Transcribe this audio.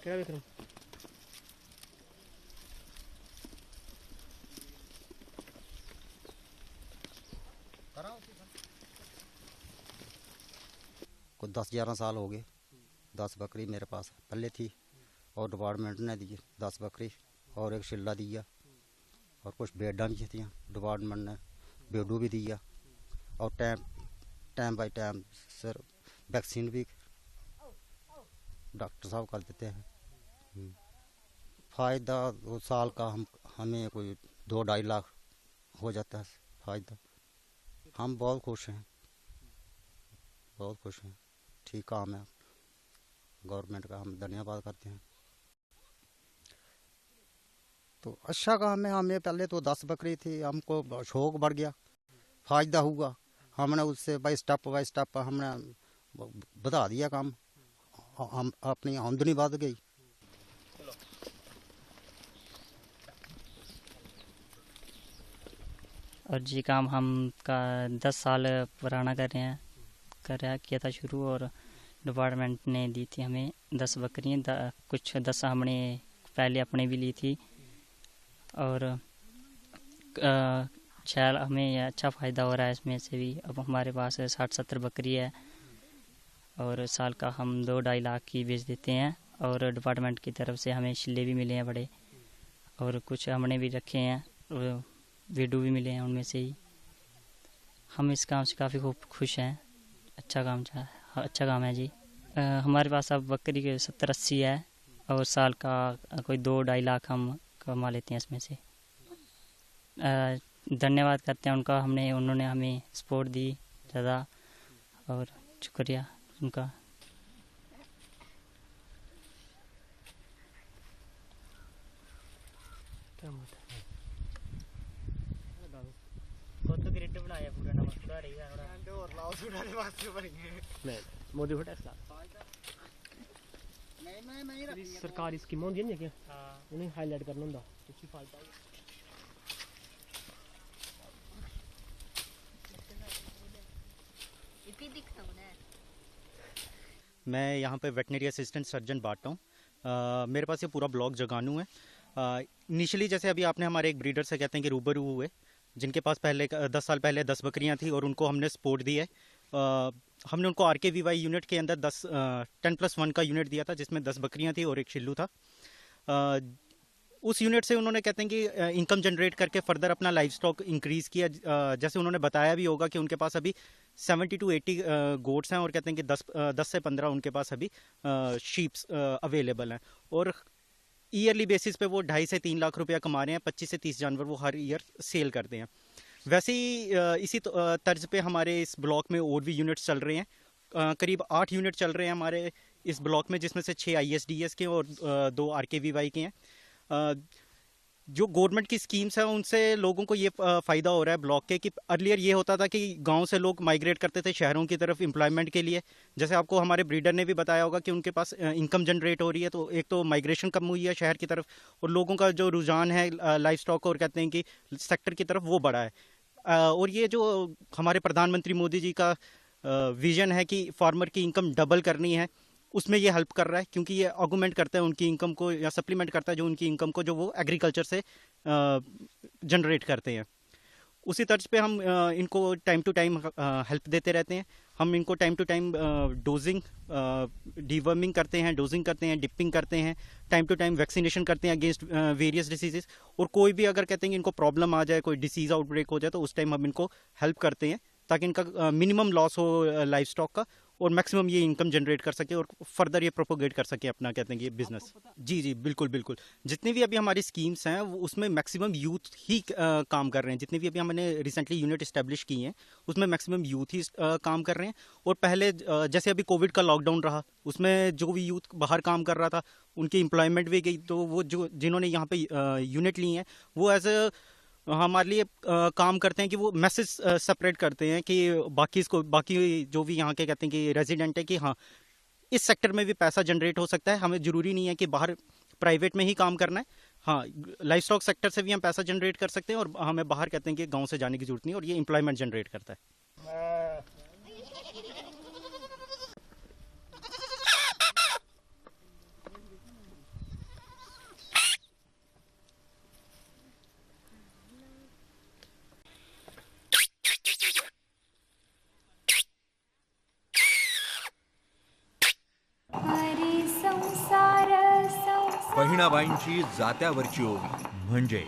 क्या विक्रम को 10-11 साल हो गए। 10 बकरी मेरे पास पहले थी और डिपार्टमेंट ने दी 10 बकरी और एक शिल्ला दिया और कुछ बेडा भी थी डिपार्टमेंट ने बेडू भी दिया और time by time sir vaccine भी डॉक्टर साहब कर देते हैं। फ़ायदा वो साल का हमें कोई 2-2.5 लाख हो जाता है फ़ायदा। हम बहुत खुश हैं, बहुत खुश हैं। ठीक काम है, गवर्नमेंट का हम धन्यवाद करते हैं। तो अच्छा काम है। हमें पहले तो 10 बकरी थी, हमको शौक बढ़ गया, फ़ायदा हुआ। हमने उससे बाई स्टेप हमने बढ़ा दिया काम, हम अपनी आमदनी बढ़ गई। और जी काम हम का 10 साल पुराना किया था शुरू। और डिपार्टमेंट ने दी थी हमें 10 बकरियाँ, कुछ 10 हमने पहले अपने भी ली थी। और शायद हमें अच्छा फ़ायदा हो रहा है इसमें से भी। अब हमारे पास 60-70 बकरी है और साल का हम 2-2.5 लाख की बेच देते हैं। और डिपार्टमेंट की तरफ से हमें शिल्ले भी मिले हैं बड़े, और कुछ हमने भी रखे हैं और वेडू भी मिले हैं उनमें से ही। हम इस काम से काफ़ी खूब खुश हैं। अच्छा काम है जी। हमारे पास अब बकरी के 70-80 है और साल का कोई 2-2.5 लाख हम कमा लेते हैं इसमें से। धन्यवाद करते हैं उन्होंने हमें सपोर्ट दी ज़्यादा, और शुक्रिया उनका। क्या बात है खुद ग्रिड बनाया पूरा नमक पूरा रही है और लाओ सुनाने वास्ते बनेंगे नहीं मोदी को टैक्स ला नहीं सरकारी स्कीम होंदी है क्या उन्हें हाईलाइट करना होंदा उसी फायदा मैं यहाँ पे वेटनरी असिस्टेंट सर्जन बांटता हूँ। मेरे पास ये पूरा ब्लॉक जगानू है। इनिशियली जैसे अभी आपने हमारे एक ब्रीडर से कहते हैं कि रूबरू हुए, जिनके पास पहले 10 साल पहले 10 बकरियां थी और उनको हमने सपोर्ट दिया है। हमने उनको RKVY यूनिट के अंदर 10+1 का यूनिट दिया था, जिसमें 10 बकरियां थी और एक शिल्लू था। उस यूनिट से उन्होंने कहते हैं कि इनकम जनरेट करके फर्दर अपना लाइफ स्टॉक इंक्रीज़ किया। जैसे उन्होंने बताया भी होगा कि उनके पास अभी 70 to 80 गोट्स हैं और कहते हैं कि 10 से 15 उनके पास अभी शीप्स अवेलेबल हैं। और ईयरली बेसिस पे वो 2.5 से 3 लाख रुपया कमा रहे हैं। 25 से 30 जानवर वो हर ईयर सेल करते हैं। वैसे ही इसी तर्ज पे हमारे इस ब्लॉक में और भी यूनिट्स चल रहे हैं। करीब 8 यूनिट चल रहे हैं हमारे इस ब्लॉक में, जिसमें से 6 ISDS के और 2 RKVY के हैं। जो गवर्नमेंट की स्कीम्स हैं उनसे लोगों को ये फ़ायदा हो रहा है ब्लॉक के, कि अर्लियर ये होता था कि गांव से लोग माइग्रेट करते थे शहरों की तरफ एम्प्लॉयमेंट के लिए। जैसे आपको हमारे ब्रीडर ने भी बताया होगा कि उनके पास इनकम जनरेट हो रही है, तो एक तो माइग्रेशन कम हुई है शहर की तरफ, और लोगों का जो रुझान है लाइफ स्टॉक और कहते हैं कि सेक्टर की तरफ वो बढ़ा है। और ये जो हमारे प्रधानमंत्री मोदी जी का विजन है कि फार्मर की इनकम डबल करनी है, उसमें ये हेल्प कर रहा है, क्योंकि ये ऑगुमेंट करता है उनकी इनकम को, या सप्लीमेंट करता है जो उनकी इनकम को जो वो एग्रीकल्चर से जनरेट करते हैं। उसी तर्ज पे हम इनको टाइम टू टाइम हेल्प देते रहते हैं। हम इनको time to time dosing, deworming करते हैं, डोजिंग करते हैं, डिपिंग करते हैं, टाइम टू टाइम वैक्सीनेशन करते हैं अगेंस्ट वेरियस डिसीजेस। और कोई भी अगर कहते हैं कि इनको प्रॉब्लम आ जाए, कोई डिसीज़ आउटब्रेक हो जाए, तो उस टाइम हम इनको हेल्प करते हैं, ताकि इनका मिनिमम लॉस हो लाइफ स्टॉक का, और मैक्सिमम ये इनकम जनरेट कर सके और फर्दर ये प्रोपोगेट कर सके अपना कहते हैं कि ये बिजनेस। जी जी बिल्कुल बिल्कुल। जितनी भी अभी हमारी स्कीम्स हैं उसमें मैक्सिमम यूथ ही काम कर रहे हैं। जितनी भी अभी हमने रिसेंटली यूनिट इस्टेब्लिश की हैं उसमें मैक्सिमम यूथ ही काम कर रहे हैं। और पहले जैसे अभी कोविड का लॉकडाउन रहा, उसमें जो भी यूथ बाहर काम कर रहा था उनकी एम्प्लॉयमेंट भी गई, तो वो जो जिन्होंने यहाँ पे यूनिट ली हैं वो एज ए हमारे लिए काम करते हैं कि वो मैसेज सेपरेट करते हैं कि बाकी जो भी यहाँ के कहते हैं कि रेजिडेंट है, कि हाँ इस सेक्टर में भी पैसा जनरेट हो सकता है, हमें ज़रूरी नहीं है कि बाहर प्राइवेट में ही काम करना है। हाँ, लाइफ स्टॉक सेक्टर से भी हम पैसा जनरेट कर सकते हैं और हमें बाहर कहते हैं कि गांव से जाने की जरूरत नहीं, और ये एम्प्लॉयमेंट जनरेट करता है। बहिणाबाईंची जात्यावरची ओवी म्हणजे